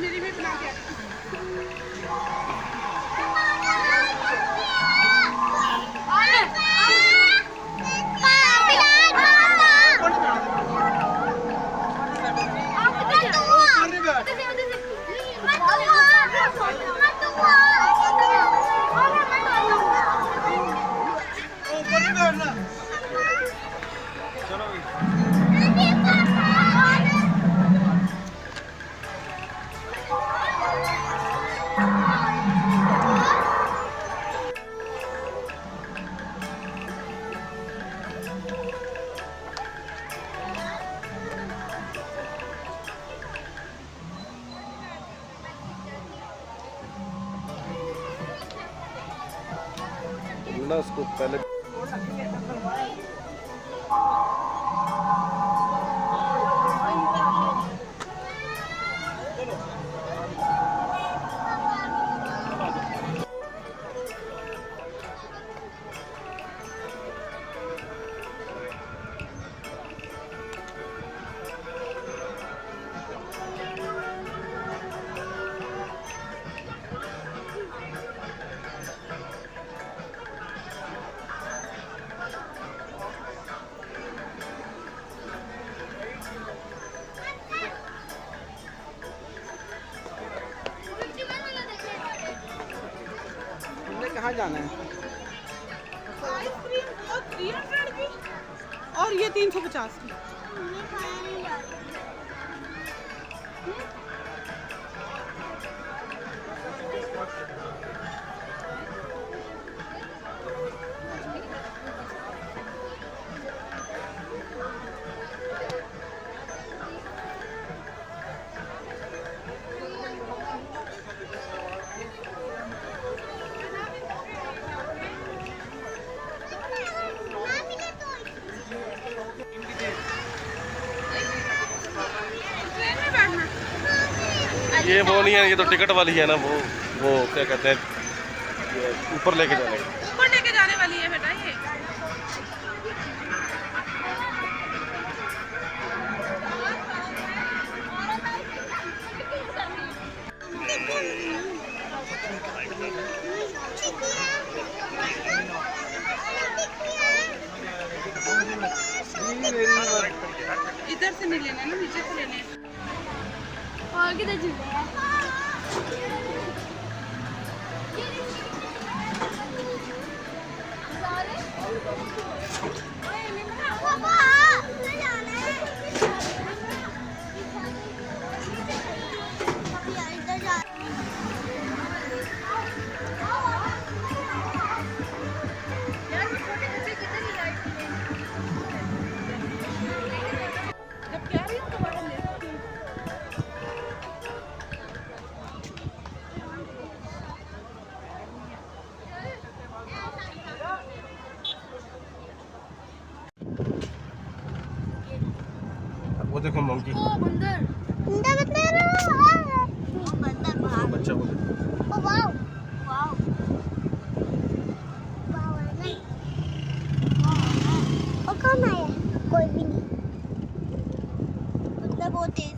मेरी भी बना के ना उसको पहले कहाँ जाना है? आइसक्रीम और 300 की और ये 350 की। ये वो नहीं है, ये तो टिकट वाली है ना, वो क्या कहते हैं, ऊपर लेके जाने वाली है बेटा ये। इधर से नहीं लेना ना, नीचे से लेने। और किधर झूले हैं? वो देखो मंकी, बंदर बच्चा वो कौन आया? कोई भी नहीं, मतलब बहुत तेज